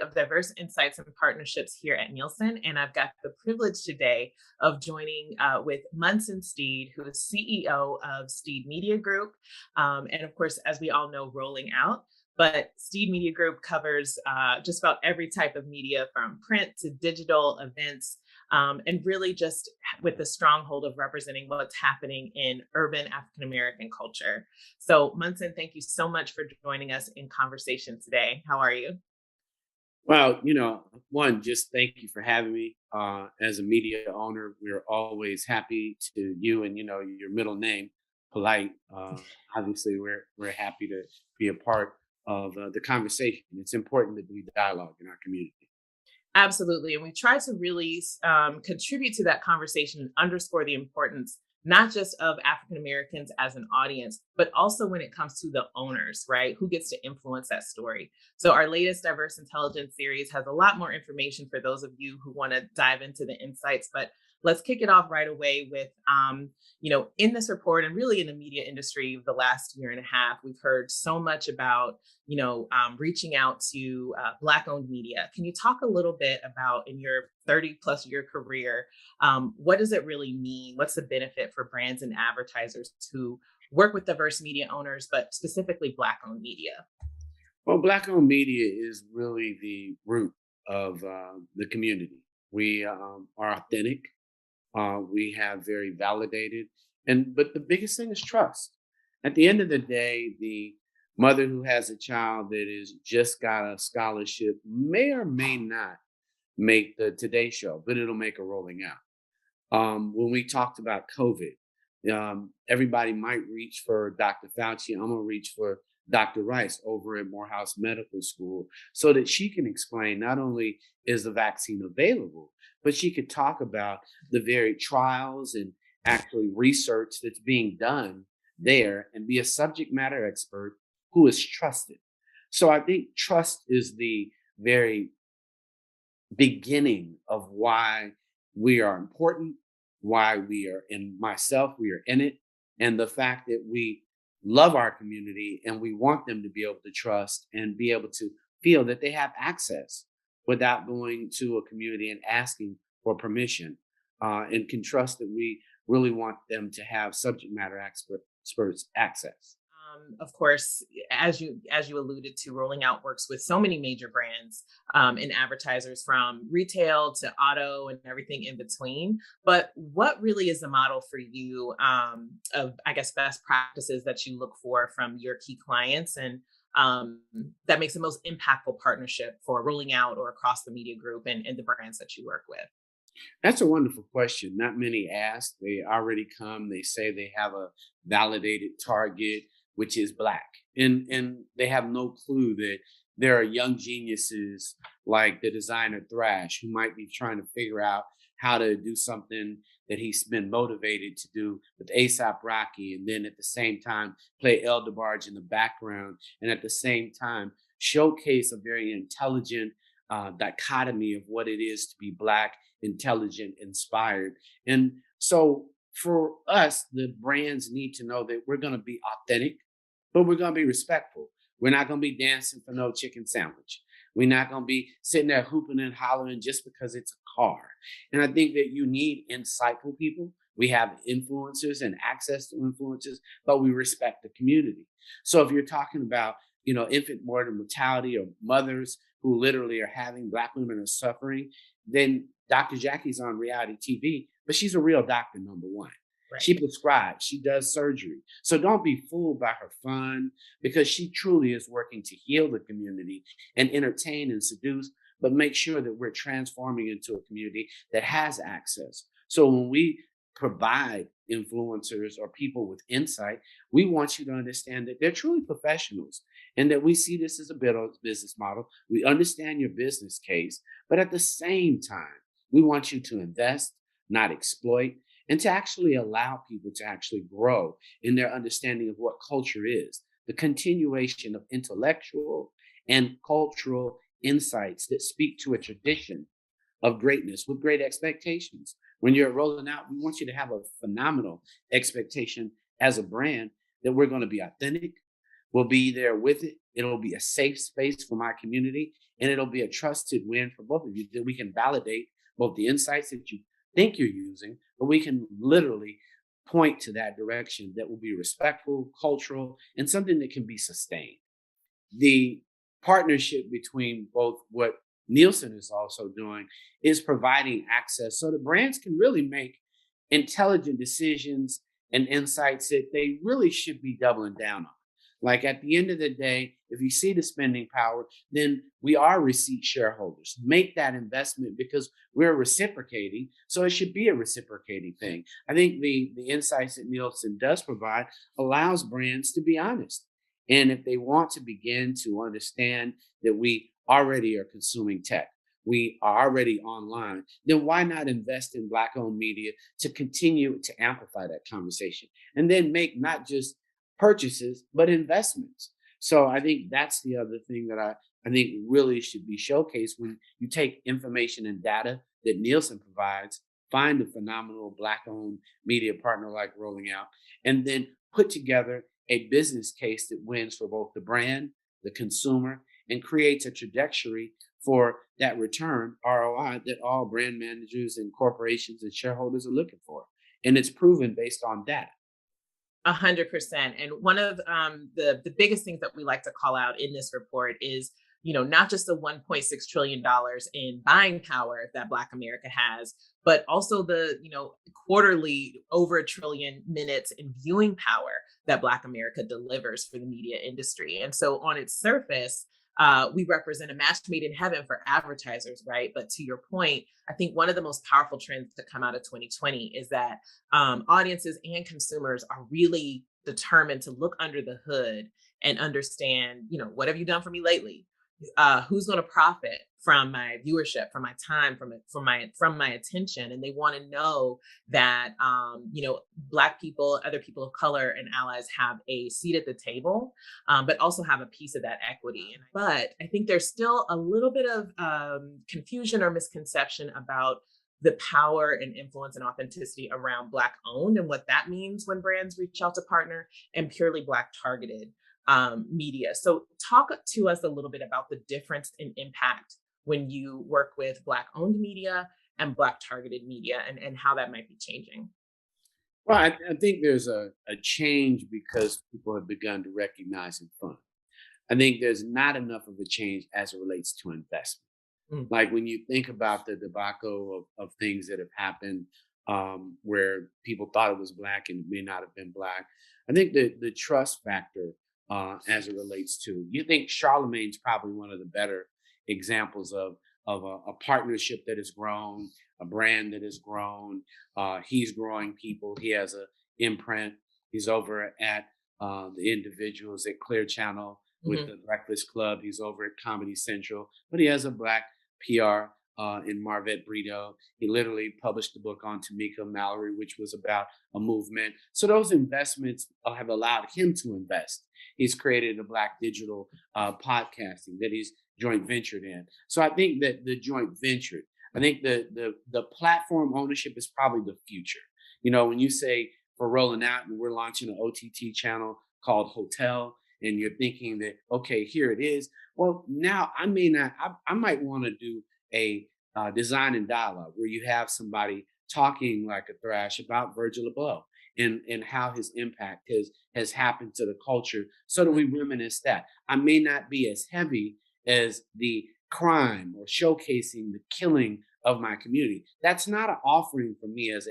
of Diverse Insights and Partnerships here at Nielsen, and I've got the privilege today of joining with Munson Steed, who is CEO of Steed Media Group, and of course, as we all know, rolling out. But Steed Media Group covers just about every type of media, from print to digital events, and really just with the stronghold of representing what's happening in urban African American culture. So, Munson, thank you so much for joining us in conversation today. How are you? Well, one, just thank you for having me. As a media owner, we're always happy to you and your middle name, Polite. Obviously, we're happy to be a part of the conversation. It's important that we dialogue in our community. Absolutely. And we try to really contribute to that conversation and underscore the importance, not just of African Americans as an audience, but also when it comes to the owners, right? Who gets to influence that story? So, our latest Diverse Intelligence series has a lot more information for those of you who want to dive into the insights. But let's kick it off right away with, in this report and really in the media industry the last year and a half, we've heard so much about reaching out to Black owned media. Can you talk a little bit about, in your 30 plus year career, what does it really mean? What's the benefit for brands and advertisers to work with diverse media owners, but specifically Black owned media? Well, Black-owned media is really the root of the community. We are authentic. We have very validated, but the biggest thing is trust. At the end of the day, the mother who has a child that is just got a scholarship may or may not make the Today Show, but it'll make a rolling out. When we talked about COVID, everybody might reach for Dr. Fauci. I'm gonna reach for Dr. Rice over at Morehouse Medical School so that she can explain not only is the vaccine available, but she could talk about the very trials and actually research that's being done there and be a subject matter expert who is trusted. So I think trust is the very beginning of why we are important, why we are in myself, we are in it, and the fact that we love our community and we want them to be able to trust and be able to feel that they have access without going to a community and asking for permission, and can trust that we really want them to have subject matter experts access. Of course, as you alluded to, rolling out works with so many major brands and advertisers, from retail to auto and everything in between. But what really is the model for you, of, I guess, best practices that you look for from your key clients, and that makes the most impactful partnership for rolling out or across the media group and the brands that you work with? That's a wonderful question. Not many ask. They already come. They say they have a validated target, which is Black, and they have no clue that there are young geniuses like the designer Thrash who might be trying to figure out how to do something that he's been motivated to do with ASAP Rocky, and then at the same time play El DeBarge in the background, and at the same time showcase a very intelligent dichotomy of what it is to be Black, intelligent, inspired. And so for us, the brands need to know that we're going to be authentic, but we're going to be respectful. We're not going to be dancing for no chicken sandwich. We're not going to be sitting there hooping and hollering just because it's a car. And I think that you need insightful people. We have influencers and access to influencers, but we respect the community. So if you're talking about, infant mortality or mothers who literally are having Black women are suffering, then Dr. Jackie's on reality TV, but she's a real doctor, number one. Right. She prescribes, she does surgery. So don't be fooled by her fun, because she truly is working to heal the community and entertain and seduce, but make sure that we're transforming into a community that has access. So when we provide influencers or people with insight, we want you to understand that they're truly professionals and that we see this as a business model. We understand your business case, but at the same time, we want you to invest, not exploit, and to actually allow people to actually grow in their understanding of what culture is, the continuation of intellectual and cultural insights that speak to a tradition of greatness with great expectations. When you're rolling out, we want you to have a phenomenal expectation as a brand that we're going to be authentic. We'll be there with it. It'll be a safe space for my community. And it'll be a trusted win for both of you that we can validate both the insights that you think you're using, but we can literally point to that direction that will be respectful, cultural, and something that can be sustained. The partnership between both what Nielsen is also doing is providing access so the brands can really make intelligent decisions and insights that they really should be doubling down on. Like at the end of the day, if you see the spending power, then we are receipt shareholders. Make that investment because we're reciprocating. So it should be a reciprocating thing. I think the insights that Nielsen does provide allows brands to be honest. And if they want to begin to understand that we already are consuming tech, we are already online, then why not invest in Black owned media to continue to amplify that conversation and then make not just purchases, but investments? So I think that's the other thing that I think really should be showcased when you take information and data that Nielsen provides, find a phenomenal Black owned media partner like Rolling Out, and then put together a business case that wins for both the brand, the consumer, and creates a trajectory for that return ROI that all brand managers and corporations and shareholders are looking for. And it's proven based on data. 100%. And one of the biggest things that we like to call out in this report is, not just the $1.6 trillion in buying power that Black America has, but also the, quarterly over 1 trillion minutes in viewing power that Black America delivers for the media industry. And so on its surface, we represent a match made in heaven for advertisers, right? But to your point, I think one of the most powerful trends to come out of 2020 is that audiences and consumers are really determined to look under the hood and understand, what have you done for me lately? Who's going to profit from my viewership, from my time, from my attention, and they want to know that Black people, other people of color, and allies have a seat at the table, but also have a piece of that equity. But I think there's still a little bit of confusion or misconception about the power and influence and authenticity around Black owned and what that means when brands reach out to partner and purely Black targeted media. So talk to us a little bit about the difference in impact when you work with Black owned media and Black targeted media and how that might be changing. Well, I think there's a change because people have begun to recognize and fund. I think there's not enough of a change as it relates to investment. Like when you think about the debacle of things that have happened where people thought it was Black and it may not have been Black, I think the trust factor as it relates to, you think Charlemagne's probably one of the better examples of a partnership that has grown, a brand that has grown. He's growing people. He has a imprint. He's over at the individuals at Clear Channel with the Breakfast Club. He's over at Comedy Central, but he has a Black PR in Marvette Brito. He literally published a book on Tamika Mallory, which was about a movement. So those investments have allowed him to invest. He's created a Black digital podcasting that he's joint ventured in. So I think that the joint venture, I think the platform ownership is probably the future. When you say for Rolling Out and we're launching an OTT channel called Hotel, and you're thinking that, okay, here it is. Well, now I might want to do a design and dialogue where you have somebody talking like a thrash about Virgil Abloh and how his impact has happened to the culture so that we reminisce that. I may not be as heavy as the crime or showcasing the killing of my community. That's not an offering for me as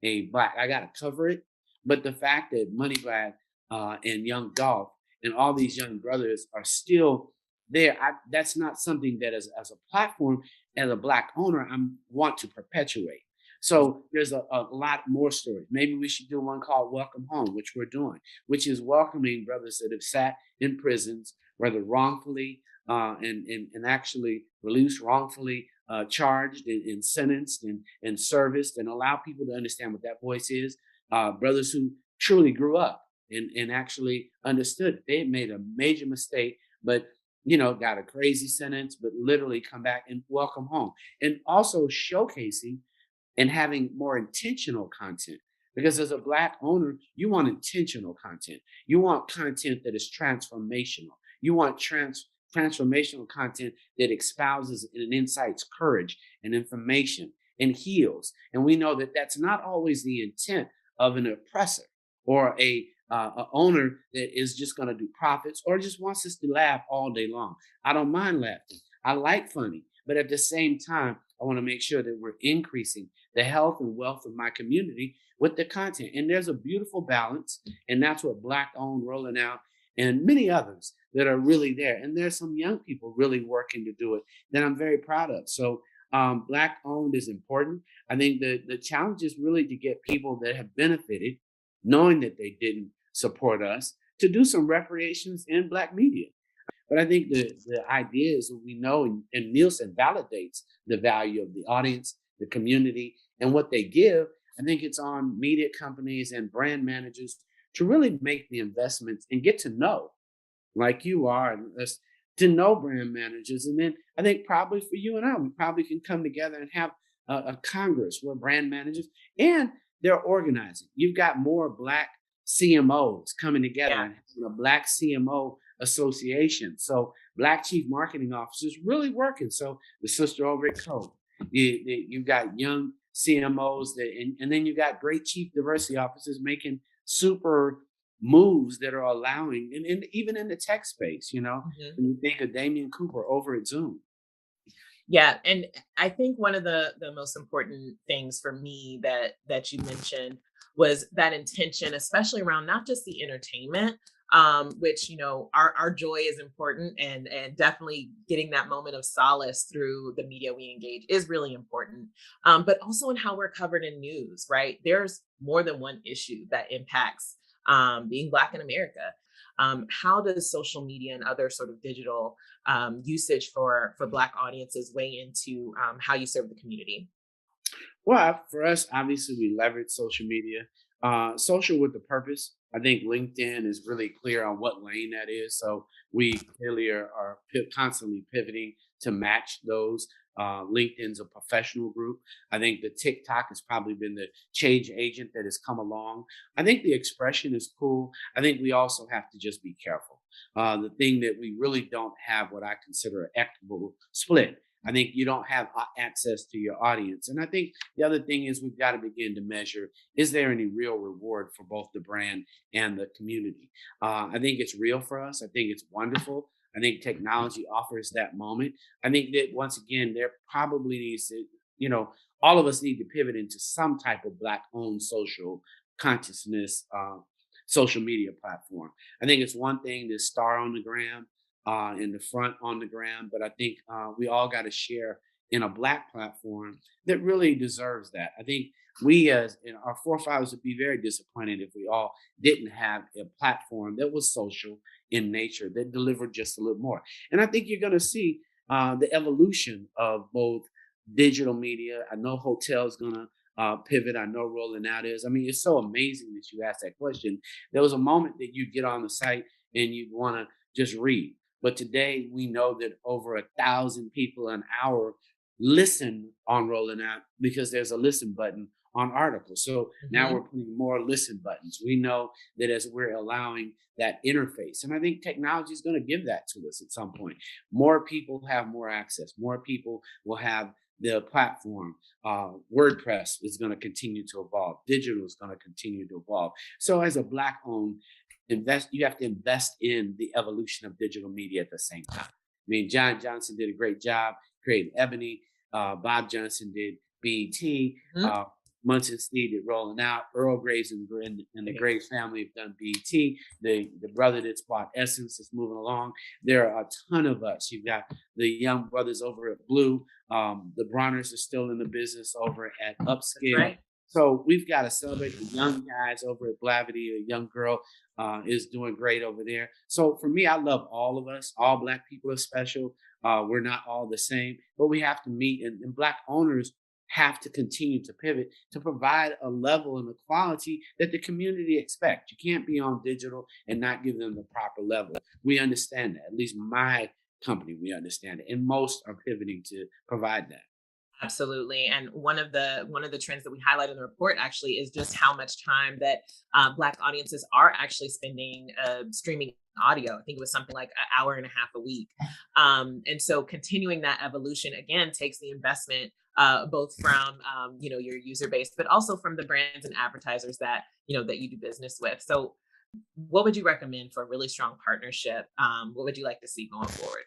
a Black. I got to cover it. But the fact that Money Black and Young Dolph and all these young brothers are still there, that's not something that as a platform, as a Black owner, I want to perpetuate. So there's a lot more stories. Maybe we should do one called Welcome Home, which we're doing, which is welcoming brothers that have sat in prisons, whether wrongfully and actually released, wrongfully charged and sentenced and serviced, and allow people to understand what that voice is. Brothers who truly grew up and actually understood they had made a major mistake, but got a crazy sentence, but literally come back and welcome home. And also showcasing and having more intentional content. Because as a Black owner, you want intentional content. You want content that is transformational. You want transformational content that espouses and incites courage and information and heals. And we know that that's not always the intent of an oppressor or a owner that is just going to do profits or just wants us to laugh all day long. I don't mind laughing. I like funny, but at the same time, I want to make sure that we're increasing the health and wealth of my community with the content. And there's a beautiful balance, and that's what Black Owned rolling out and many others that are really there. And there's some young people really working to do it that I'm very proud of. So Black owned is important. I think the challenge is really to get people that have benefited, knowing that they didn't support us, to do some reparations in Black media. But I think the idea is that we know, and Nielsen validates the value of the audience, the community, and what they give. I think it's on media companies and brand managers to really make the investments and get to know, like you are, and us, to know brand managers. And then I think probably for you and I, we probably can come together and have a Congress where brand managers, and they're organizing. You've got more Black CMOs coming together Yeah. and having a Black CMO association. So Black chief marketing officers really working. So the sister over at Code, you've got young CMOs and then you got great chief diversity officers making super moves that are allowing, and even in the tech space, Mhm. when you think of Damian Cooper over at Zoom. Yeah, and I think one of the most important things for me that you mentioned was that intention, especially around not just the entertainment, which our joy is important, and definitely getting that moment of solace through the media we engage is really important, but also in how we're covered in news. Right, there's more than one issue that impacts being Black in America. How does social media and other sort of digital usage for Black audiences weigh into how you serve the community? Well, for us, obviously, we leverage social media, social with a purpose. I think LinkedIn is really clear on what lane that is. So we clearly are constantly pivoting to match those. LinkedIn's a professional group. I think the TikTok has probably been the change agent that has come along. I think the expression is cool. I think we also have to just be careful. The thing that we really don't have what I consider an equitable split. I think you don't have access to your audience. And I think the other thing is we've got to begin to measure, is there any real reward for both the brand and the community? I think it's real for us. I think it's wonderful. I think technology offers that moment. I think that once again, there probably needs to, all of us need to pivot into some type of Black owned social consciousness, social media platform. I think it's one thing to star on the gram, in the front on the ground. But I think we all got to share in a Black platform that really deserves that. I think we, as our forefathers, would be very disappointed if we all didn't have a platform that was social in nature, that delivered just a little more. And I think you're going to see the evolution of both digital media. I know hotels going to pivot. I know rolling out is. I mean, it's so amazing that you asked that question. There was a moment that you get on the site and you want to just read. But today we know that over 1,000 people an hour listen on rolling out because there's a listen button on articles. So now Hmm. we're putting more listen buttons. We know that as we're allowing that interface, and I think technology is going to give that to us at some point. More people have more access. More people will have the platform. WordPress is going to continue to evolve. Digital is going to continue to evolve. So as a Black owned you have to invest in the evolution of digital media at the same time. I mean, John Johnson did a great job creating Ebony. Bob Johnson did BET. Hmm. Munson Steed did Rolling Out. Earl Graves and the Graves family have done BET. The brother that's bought Essence is moving along. There are a ton of us. You've got the young brothers over at Blue. The Broners are still in the business over at That's Upscale. right. So we've got to celebrate the young guys over at Blavity. A young girl is doing great over there. So for me, I love all of us. All Black people are special. We're not all the same, but we have to meet, and Black owners have to continue to pivot to provide a level and a quality that the community expect. You can't be on digital and not give them the proper level. We understand that. At least my company, we understand it, and most are pivoting to provide that. Absolutely. And one of the trends that we highlight in the report actually is just how much time that Black audiences are actually spending streaming audio. I think it was something like an hour and a half a week. And so continuing that evolution again takes the investment both from your user base, but also from the brands and advertisers that that you do business with. So, what would you recommend for a really strong partnership? What would you like to see going forward?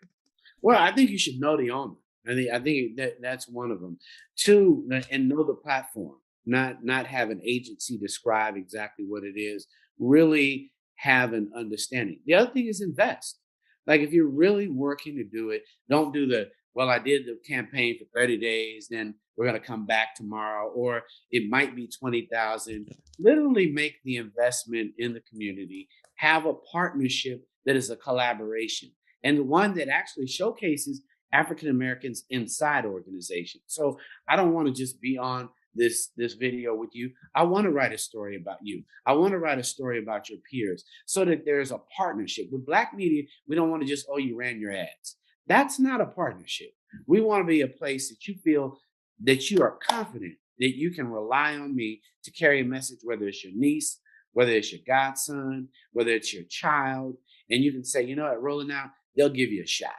Well, I think you should know the owner. I think that's one of them. Two, and know the platform. Not have an agency describe exactly what it is. Really have an understanding. The other thing is invest. Like if you're really working to do it, don't do the well. I did the campaign for 30 days, then we're gonna come back tomorrow, or it might be 20,000. Literally make the investment in the community. Have a partnership that is a collaboration and one that actually showcases African Americans inside organizations. So I don't want to just be on this video with you. I want to write a story about you. I want to write a story about your peers so that there's a partnership. With Black media, we don't want to just, oh, you ran your ads. That's not a partnership. We want to be a place that you feel that you are confident that you can rely on me to carry a message, whether it's your niece, whether it's your godson, whether it's your child, and you can say, at Rolling Out, they'll give you a shot.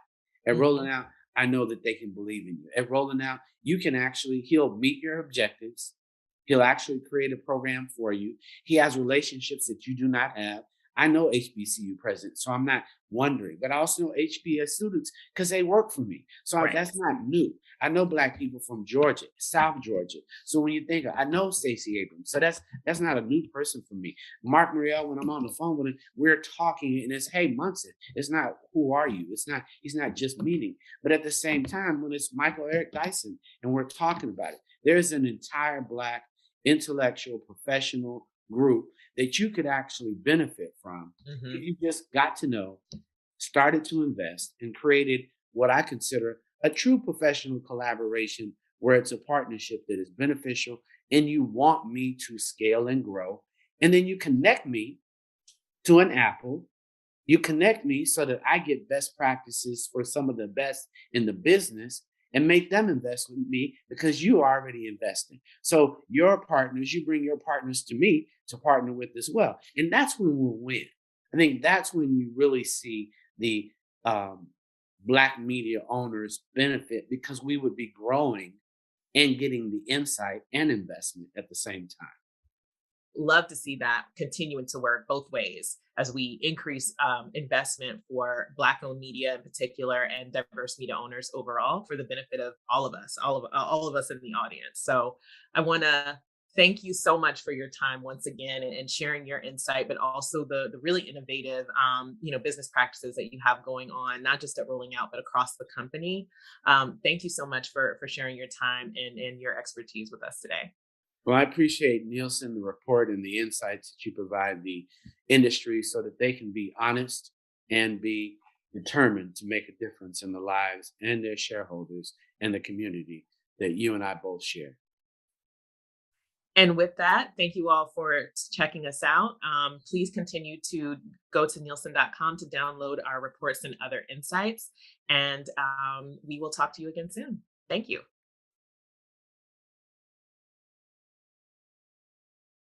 At Rolling Out, I know that they can believe in you. At Rolling Out, he'll meet your objectives. He'll actually create a program for you. He has relationships that you do not have. I know HBCU presidents, so I'm not wondering, but I also know HBS students because they work for me. So Right. that's not new. I know Black people from Georgia, South Georgia. So when you think, I know Stacey Abrams. So that's not a new person for me. Mark Muriel, when I'm on the phone with him, we're talking and it's, hey, Munson. It's not, who are you? He's not just meeting. But at the same time, when it's Michael Eric Dyson and we're talking about it, there's an entire Black intellectual professional group that you could actually benefit from if Hmm. you just got to know, started to invest, and created what I consider a true professional collaboration where it's a partnership that is beneficial and you want me to scale and grow. And then you connect me to an Apple. You connect me so that I get best practices for some of the best in the business and make them invest with me because you are already investing. So your partners, you bring your partners to me to partner with as well. And that's when we'll win. I think that's when you really see the um, Black media owners benefit because we would be growing and getting the insight and investment at the same time. Love to see that continuing to work both ways as we increase investment for Black owned media in particular and diverse media owners overall for the benefit of all of us, all of us in the audience. So I want to thank you so much for your time once again and sharing your insight, but also the really innovative business practices that you have going on, not just at Rolling Out, but across the company. Thank you so much for sharing your time and your expertise with us today. Well, I appreciate Nielsen, the report, and the insights that you provide the industry so that they can be honest and be determined to make a difference in the lives and their shareholders and the community that you and I both share. And with that, thank you all for checking us out. Please continue to go to Nielsen.com to download our reports and other insights. And we will talk to you again soon. Thank you.